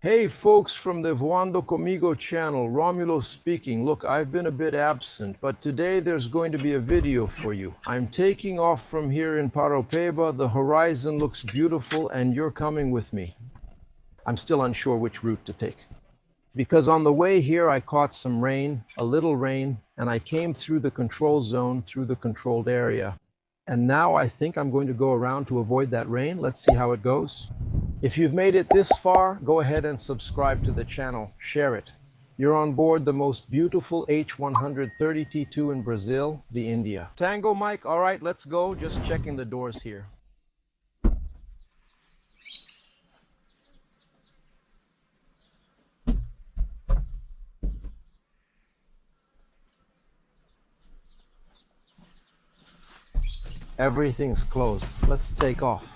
Hey folks from the Voando Comigo channel, Romulo speaking. Look, I've been a bit absent, but today there's going to be a video for you. I'm taking off from here in Paraopeba. The horizon looks beautiful and you're coming with me. I'm still unsure which route to take. Because on the way here I caught some rain, a little rain, and I came through the control zone, through the controlled area. And now I think I'm going to go around to avoid that rain. Let's see how it goes. If you've made it this far, go ahead and subscribe to the channel. Share it. You're on board the most beautiful H130 T2 in Brazil, the India. Tango Mike, all right, let's go. Just checking the doors here. Everything's closed. Let's take off.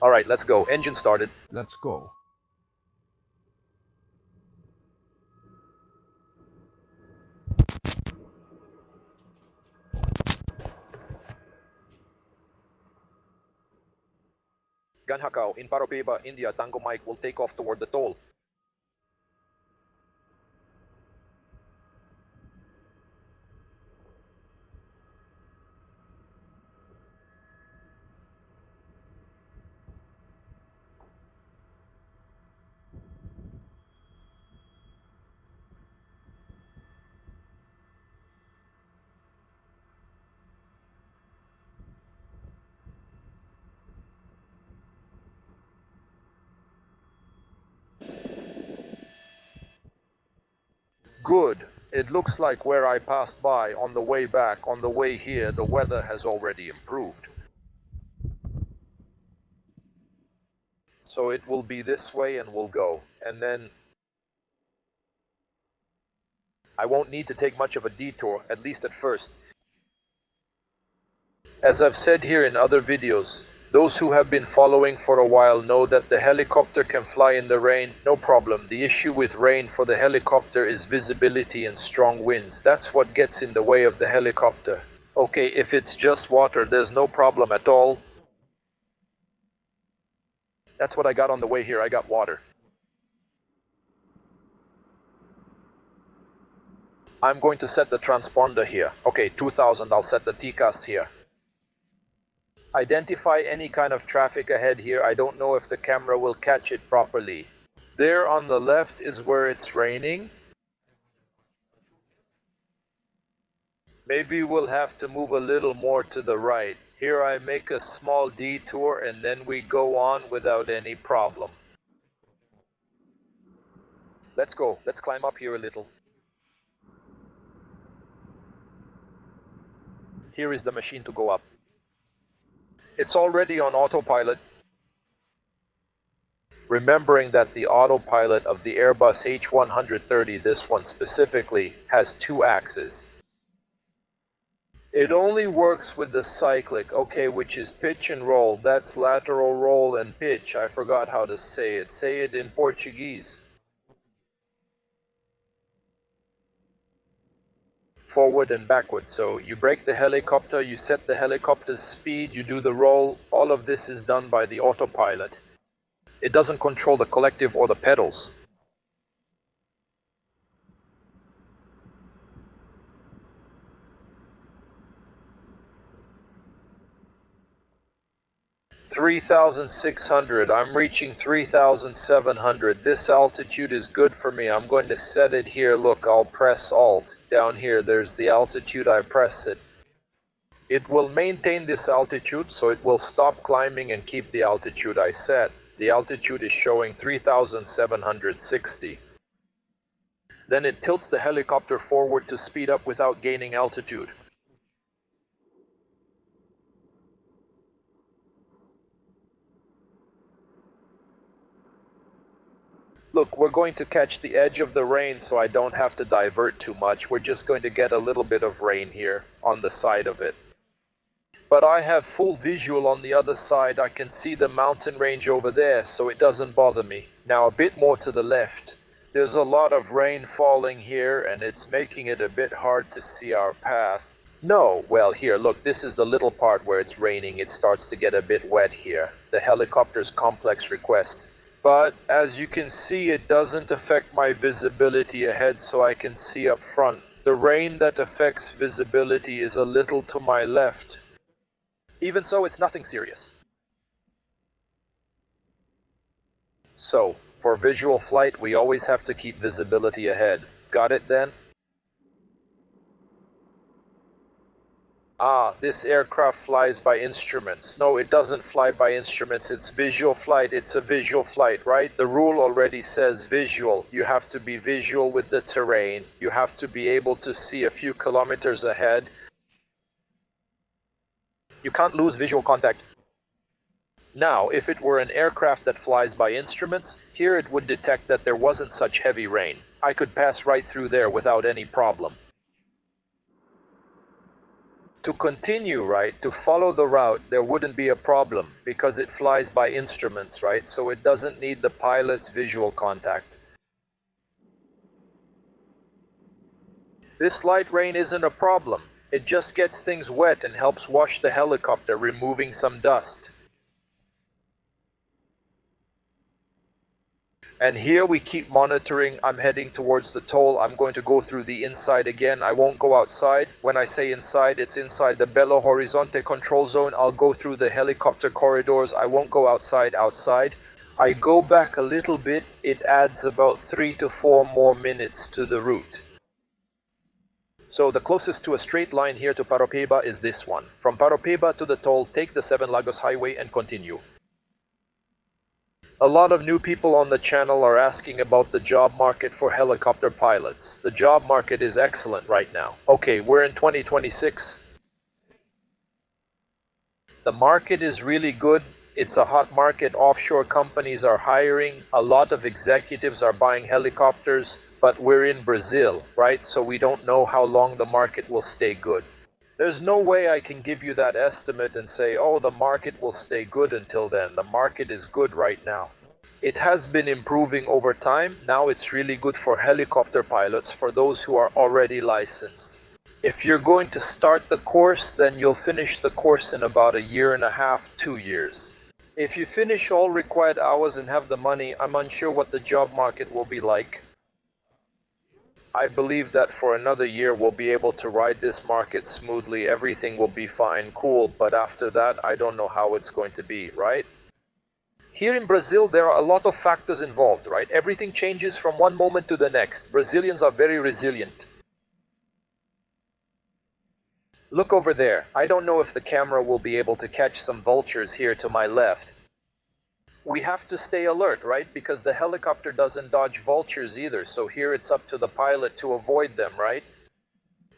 All right, let's go. Engine started. Let's go. Ganhakao in Paraopeba, India. Tango Mike will take off toward the toll. Good. It looks like where I passed by on the way back, on the way here, the weather has already improved. So it will be this way and we'll go. And then I won't need to take much of a detour, at least at first. As I've said here in other videos, those who have been following for a while know that the helicopter can fly in the rain, no problem. The issue with rain for the helicopter is visibility and strong winds. That's what gets in the way of the helicopter. Okay, if it's just water, there's no problem at all. That's what I got on the way here. I got water. I'm going to set the transponder here. Okay, 2000, I'll set the TCAS here. Identify any kind of traffic ahead here. I don't know if the camera will catch it properly. There on the left is where it's raining. Maybe we'll have to move a little more to the right. Here I make a small detour and then we go on without any problem. Let's go. Let's climb up here a little. Here is the machine to go up. It's already on autopilot. Remembering that the autopilot of the Airbus H130, this one specifically, has 2 axes. It only works with the cyclic, okay, which is pitch and roll. That's lateral roll and pitch. I forgot how to say it. Say it in Portuguese. Forward and backward. So you brake the helicopter, you set the helicopter's speed, you do the roll. All of this is done by the autopilot. It doesn't control the collective or the pedals. $3,600. I'm reaching 3,700. This altitude is good for me. I'm going to set it here. Look, I'll press Alt. Down here, there's the altitude. I press it. It will maintain this altitude, so it will stop climbing and keep the altitude I set. The altitude is showing 3,760. Then it tilts the helicopter forward to speed up without gaining altitude. Look, we're going to catch the edge of the rain so I don't have to divert too much. We're just going to get a little bit of rain here on the side of it. But I have full visual on the other side. I can see the mountain range over there, so it doesn't bother me. Now a bit more to the left. There's a lot of rain falling here and it's making it a bit hard to see our path. No, well here, look, this is the little part where it's raining. It starts to get a bit wet here. The helicopter's complex request. But as you can see, it doesn't affect my visibility ahead, so I can see up front. The rain that affects visibility is a little to my left. Even so, it's nothing serious. So, for visual flight, we always have to keep visibility ahead. Got it then? Ah, this aircraft flies by instruments. No, it doesn't fly by instruments. It's visual flight. It's a visual flight, right? The rule already says visual. You have to be visual with the terrain. You have to be able to see a few kilometers ahead. You can't lose visual contact. Now, if it were an aircraft that flies by instruments, here it would detect that there wasn't such heavy rain. I could pass right through there without any problem. To continue, right, to follow the route, there wouldn't be a problem because it flies by instruments, right? So it doesn't need the pilot's visual contact. This light rain isn't a problem. It just gets things wet and helps wash the helicopter, removing some dust. And here we keep monitoring. I'm heading towards the toll. I'm going to go through the inside again. I won't go outside. When I say inside, it's inside the Belo Horizonte control zone. I'll go through the helicopter corridors. I won't go outside. I go back a little bit. It adds about 3 to 4 more minutes to the route. So the closest to a straight line here to Paraopeba is this one. From Paraopeba to the toll, take the Seven Lagos Highway and continue. A lot of new people on the channel are asking about the job market for helicopter pilots. The job market is excellent right now. Okay, we're in 2026. The market is really good. It's a hot market. Offshore companies are hiring. A lot of executives are buying helicopters, but we're in Brazil, right? So we don't know how long the market will stay good. There's no way I can give you that estimate and say, oh, the market will stay good until then. The market is good right now. It has been improving over time. Now it's really good for helicopter pilots, for those who are already licensed. If you're going to start the course, then you'll finish the course in about 1.5 years, 2 years. If you finish all required hours and have the money, I'm unsure what the job market will be like. I believe that for another year we'll be able to ride this market smoothly. Everything will be fine, cool, but after that I don't know how it's going to be, right? Here in Brazil there are a lot of factors involved, right? Everything changes from one moment to the next. Brazilians are very resilient. Look over there. I don't know if the camera will be able to catch some vultures here to my left. We have to stay alert, right? Because the helicopter doesn't dodge vultures either, so here it's up to the pilot to avoid them, right?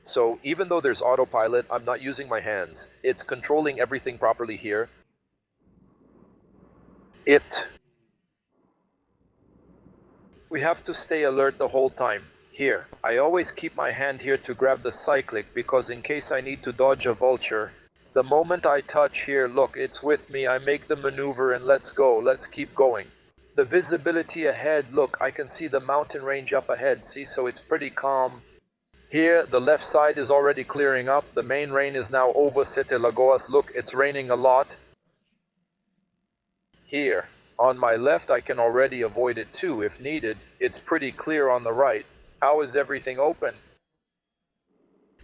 So even though there's autopilot, I'm not using my hands. It's controlling everything properly here. We have to stay alert the whole time. Here, I always keep my hand here to grab the cyclic because in case I need to dodge a vulture, the moment I touch here, look, it's with me, I make the maneuver and let's go, let's keep going. The visibility ahead, look, I can see the mountain range up ahead, see, so it's pretty calm. Here, the left side is already clearing up, the main rain is now over Sete Lagoas, look, it's raining a lot. Here, on my left, I can already avoid it too, if needed, it's pretty clear on the right. How is everything open?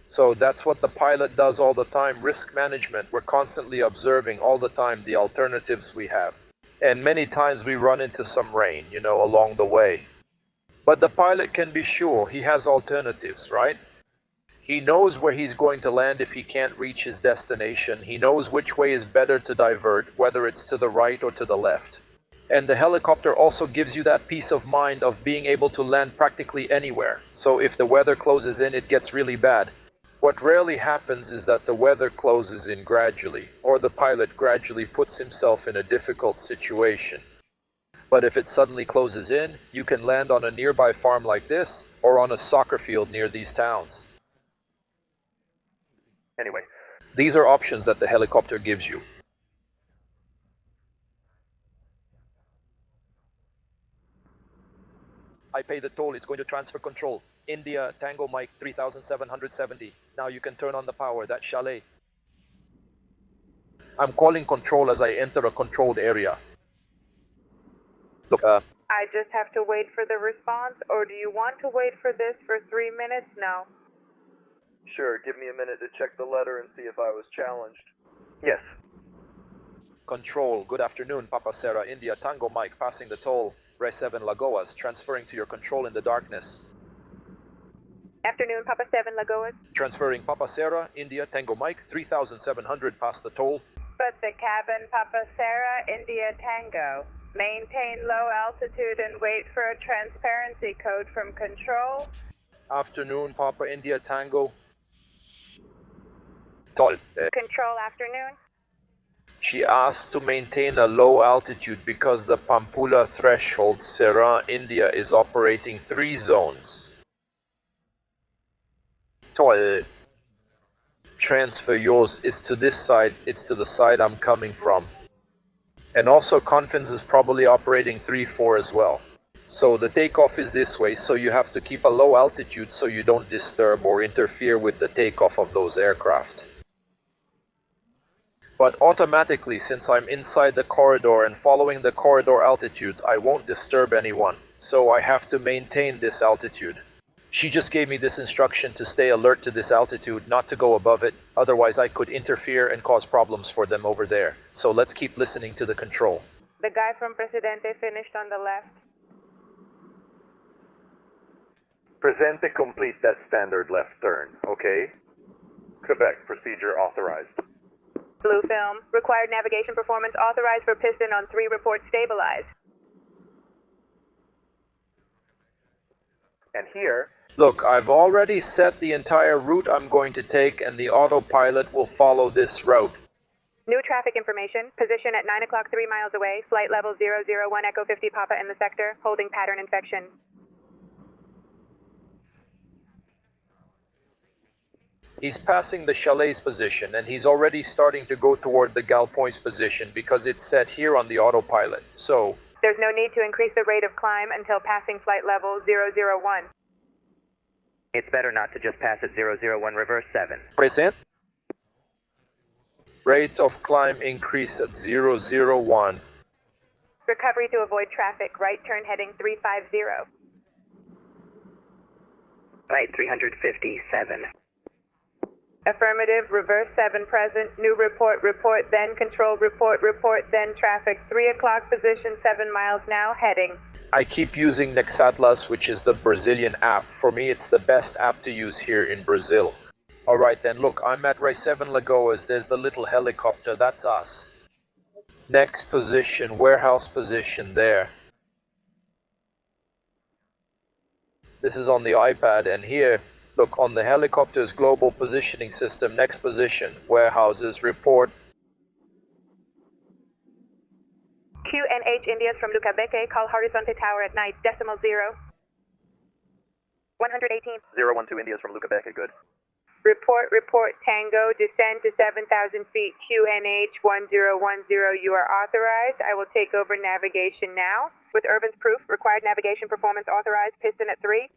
So that's what the pilot does all the time, risk management. We're constantly observing all the time the alternatives we have. And many times we run into some rain, along the way. But the pilot can be sure he has alternatives, right? He knows where he's going to land if he can't reach his destination. He knows which way is better to divert, whether it's to the right or to the left. And the helicopter also gives you that peace of mind of being able to land practically anywhere. So if the weather closes in, it gets really bad. What rarely happens is that the weather closes in gradually, or the pilot gradually puts himself in a difficult situation. But if it suddenly closes in, you can land on a nearby farm like this, or on a soccer field near these towns. Anyway, these are options that the helicopter gives you. I pay the toll, it's going to transfer control. India, Tango Mike, 3770. Now you can turn on the power, that chalet. I'm calling control as I enter a controlled area. Look, I just have to wait for the response, or do you want to wait for this for 3 minutes now? Sure, give me a minute to check the letter and see if I was challenged. Yes. Control, good afternoon, Papa Serra, India, Tango Mike, passing the toll. Res 7 Lagoas, transferring to your control in the darkness. Afternoon, Papa 7 Lagoas. Transferring Papa Serra, India, Tango Mike, 3700 past the toll. But the cabin, Papa Serra, India Tango. Maintain low altitude and wait for a transparency code from control. Afternoon, Papa India Tango. Toll. Control afternoon. She asked to maintain a low altitude because the Pampula threshold, Serra, India, is operating 3 zones. Toll. Transfer yours is to this side, it's to the side I'm coming from. And also Confins is probably operating 3-4 as well. So the takeoff is this way, so you have to keep a low altitude so you don't disturb or interfere with the takeoff of those aircraft. But automatically, since I'm inside the corridor and following the corridor altitudes, I won't disturb anyone. So I have to maintain this altitude. She just gave me this instruction to stay alert to this altitude, not to go above it. Otherwise I could interfere and cause problems for them over there. So let's keep listening to the control. The guy from Presidente finished on the left. Presente complete that standard left turn, okay? Quebec, procedure authorized. Blue film. Required navigation performance authorized for piston on 3, report stabilized. And here, look, I've already set the entire route I'm going to take and the autopilot will follow this route. New traffic information. Position at 9 o'clock 3 miles away. Flight level 001 Echo 50 Papa in the sector. Holding pattern infection. He's passing the chalet's position, and he's already starting to go toward the Galpoint's position because it's set here on the autopilot. So there's no need to increase the rate of climb until passing flight level 001. It's better not to just pass at 001 reverse 7. Present. Rate of climb increase at 001. Recovery to avoid traffic. Right turn heading 350. Right 357. Affirmative, reverse 7 present, new report, then control, report, then traffic, 3 o'clock position, 7 miles now, heading. I keep using Nexatlas, which is the Brazilian app. For me, it's the best app to use here in Brazil. Alright then, look, I'm at Ray 7 Lagoas. There's the little helicopter. That's us. Next position, warehouse position there. This is on the iPad, and here, look, on the helicopter's global positioning system, next position, warehouses, report. QNH Indias from Lucabeke, call Horizonte Tower at night, decimal 0. 118. 012 Indias from Lucabeke, good. Report Tango, descend to 7,000 feet, QNH 1010, you are authorized. I will take over navigation now. With Urban's proof, required navigation performance authorized, piston at 3.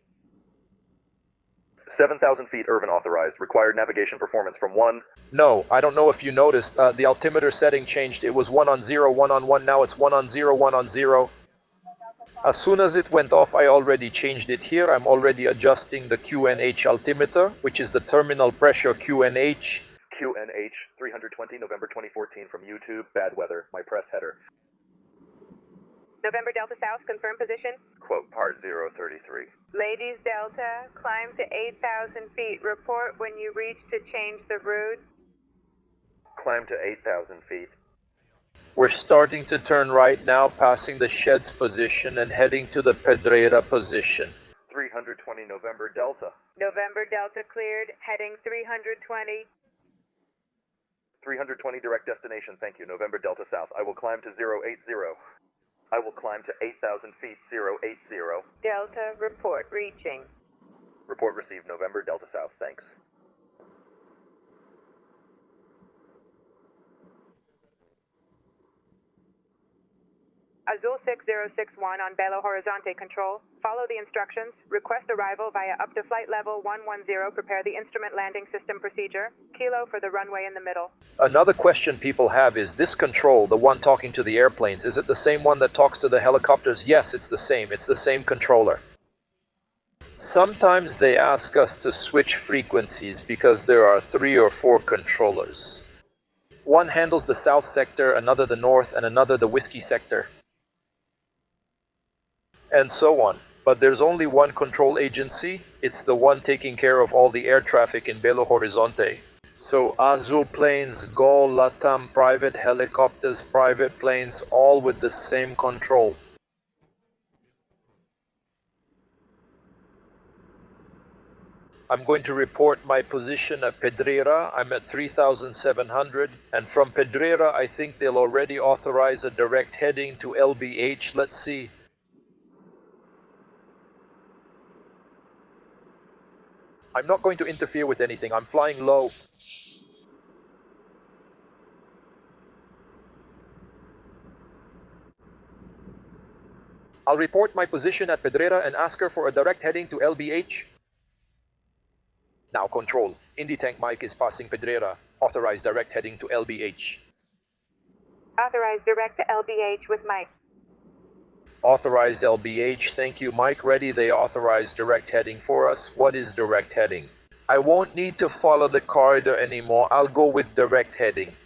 7,000 feet Urban authorized, required navigation performance from 1. No, I don't know if you noticed, the altimeter setting changed. It was 1 on 0, 1 on 1, now it's 1 on 0, 1 on 0. As soon as it went off, I already changed it here. I'm already adjusting the QNH altimeter, which is the terminal pressure QNH. QNH 320, November 2014 from YouTube, bad weather, my press header. November Delta South, confirm position. Quote, part 033. Ladies Delta, climb to 8,000 feet. Report when you reach to change the route. Climb to 8,000 feet. We're starting to turn right now, passing the sheds position and heading to the Pedreira position. 320 November Delta. November Delta cleared, heading 320. 320 direct destination, thank you, November Delta South. I will climb to 080. I will climb to 8,000 feet, 080. Delta, report, reaching. Report received, November Delta South, thanks. Azul 6061 on Belo Horizonte control. Follow the instructions. Request arrival via up to flight level 110. Prepare the instrument landing system procedure. Kilo for the runway in the middle. Another question people have is this control, the one talking to the airplanes, is it the same one that talks to the helicopters? Yes, it's the same. It's the same controller. Sometimes they ask us to switch frequencies because there are 3 or 4 controllers. One handles the south sector, another the north, and another the whiskey sector. And so on. But there's only one control agency. It's the one taking care of all the air traffic in Belo Horizonte. So Azul planes, Gol, Latam, private helicopters, private planes, all with the same control. I'm going to report my position at Pedreira. I'm at 3,700. And from Pedreira, I think they'll already authorize a direct heading to LBH. Let's see. I'm not going to interfere with anything. I'm flying low. I'll report my position at Pedreira and ask her for a direct heading to LBH. Now, control. Indy Tank Mike is passing Pedreira. Authorized direct heading to LBH. Authorized direct to LBH with Mike. Authorized LBH, thank you. Mike, ready, they authorized direct heading for us. What is direct heading? I won't need to follow the corridor anymore. I'll go with direct heading.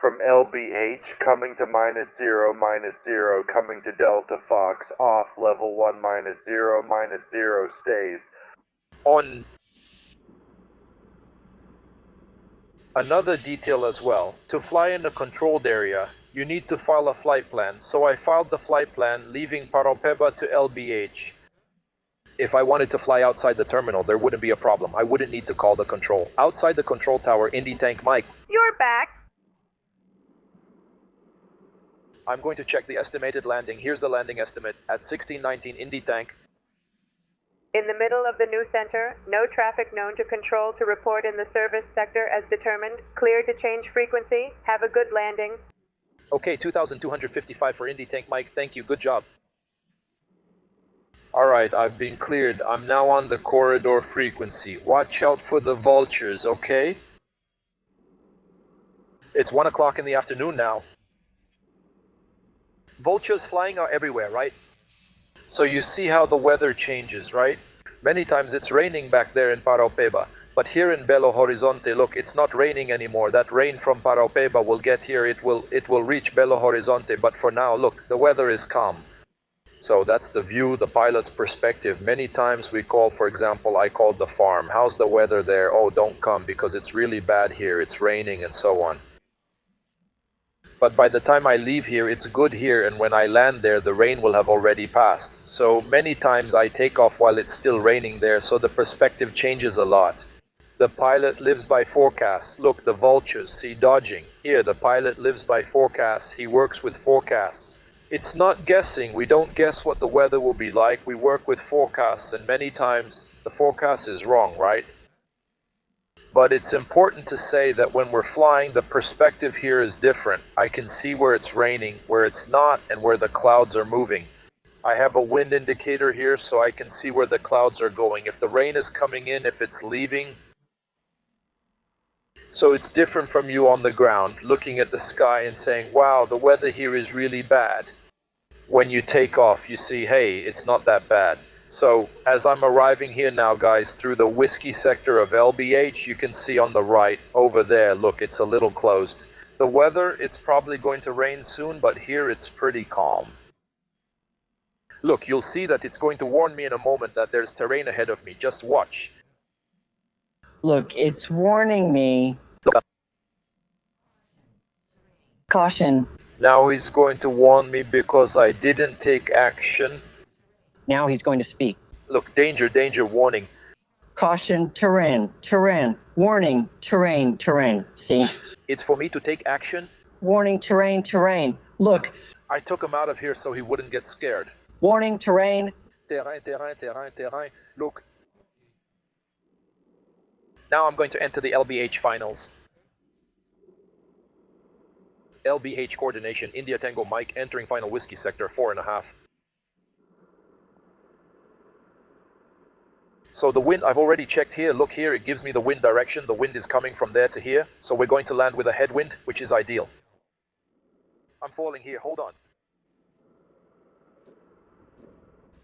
From LBH, coming to -0, coming to Delta Fox, off, level 1, -0, stays. On another detail as well, to fly in a controlled area, you need to file a flight plan. So I filed the flight plan leaving Paraopeba to LBH. If I wanted to fly outside the terminal, there wouldn't be a problem. I wouldn't need to call the control. Outside the control tower, Indy Tank Mike. You're back. I'm going to check the estimated landing. Here's the landing estimate at 1619 Indy Tank. In the middle of the new center, no traffic known to control to report in the service sector as determined. Clear to change frequency. Have a good landing. Okay, 2,255 for Indy Tank Mike. Thank you. Good job. Alright, I've been cleared. I'm now on the corridor frequency. Watch out for the vultures, okay? It's 1 o'clock in the afternoon now. Vultures flying are everywhere, right? So you see how the weather changes, right? Many times it's raining back there in Paraopeba. But here in Belo Horizonte, look, it's not raining anymore. That rain from Paraopeba will get here. It will reach Belo Horizonte. But for now, look, the weather is calm. So that's the view, the pilot's perspective. Many times we call, for example, I called the farm. How's the weather there? Oh, don't come because it's really bad here. It's raining and so on. But by the time I leave here, it's good here, and when I land there, the rain will have already passed. So many times I take off while it's still raining there, so the perspective changes a lot. The pilot lives by forecasts. Look, the vultures, see, dodging. Here, the pilot lives by forecasts. He works with forecasts. It's not guessing. We don't guess what the weather will be like. We work with forecasts, and many times the forecast is wrong, right? But it's important to say that when we're flying, the perspective here is different. I can see where it's raining, where it's not, and where the clouds are moving. I have a wind indicator here so I can see where the clouds are going. If the rain is coming in, if it's leaving. So it's different from you on the ground, looking at the sky and saying, wow, the weather here is really bad. When you take off, you see, hey, it's not that bad. So as I'm arriving here now, guys, through the whiskey sector of LBH, you can see on the right, over there, look, it's a little closed. The weather, it's probably going to rain soon, but here it's pretty calm. Look, you'll see that it's going to warn me in a moment that there's terrain ahead of me. Just watch. Look, it's warning me. Caution. Now he's going to warn me because I didn't take action. Now he's going to speak. Look, danger, danger, warning. Caution, terrain, terrain. Warning, terrain, terrain. See? It's for me to take action? Warning, terrain, terrain. Look. I took him out of here so he wouldn't get scared. Warning, terrain. Terrain, terrain, terrain, terrain. Look. Now I'm going to enter the LBH finals. LBH coordination, India Tango Mike, entering final whiskey sector, 4.5. So the wind, I've already checked here. Look here, it gives me the wind direction. The wind is coming from there to here. So we're going to land with a headwind, which is ideal. I'm falling here, hold on.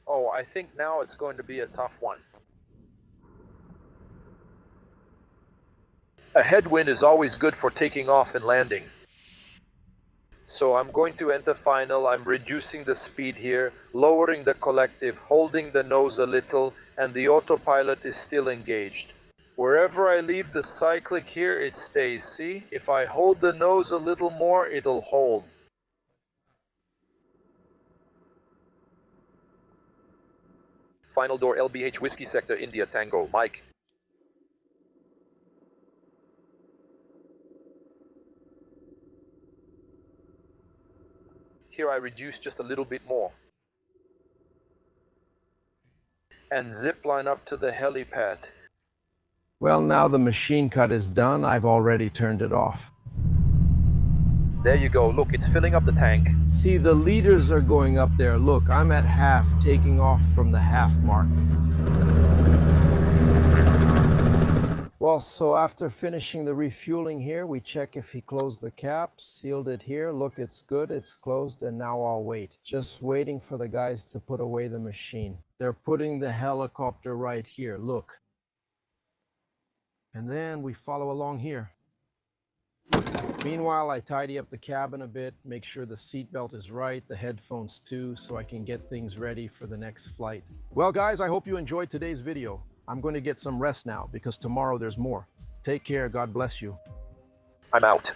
Oh, I think now it's going to be a tough one. A headwind is always good for taking off and landing. So I'm going to enter final. I'm reducing the speed here, lowering the collective, holding the nose a little, and the autopilot is still engaged. Wherever I leave the cyclic here, it stays. See? If I hold the nose a little more, it'll hold. Final door LBH Whiskey Sector, India Tango, Mike. Here I reduce just a little bit more. And zip line up to the helipad. Well, now the machine cut is done. I've already turned it off. There you go. Look, it's filling up the tank. See, the leaders are going up there. Look, I'm at half, taking off from the half mark. Well, so after finishing the refueling here, we check if he closed the cap, sealed it here. Look, it's good, it's closed, and now I'll wait. Just waiting for the guys to put away the machine. They're putting the helicopter right here, look. And then we follow along here. Meanwhile, I tidy up the cabin a bit, make sure the seatbelt is right, the headphones too, so I can get things ready for the next flight. Well, guys, I hope you enjoyed today's video. I'm going to get some rest now because tomorrow there's more. Take care. God bless you. I'm out.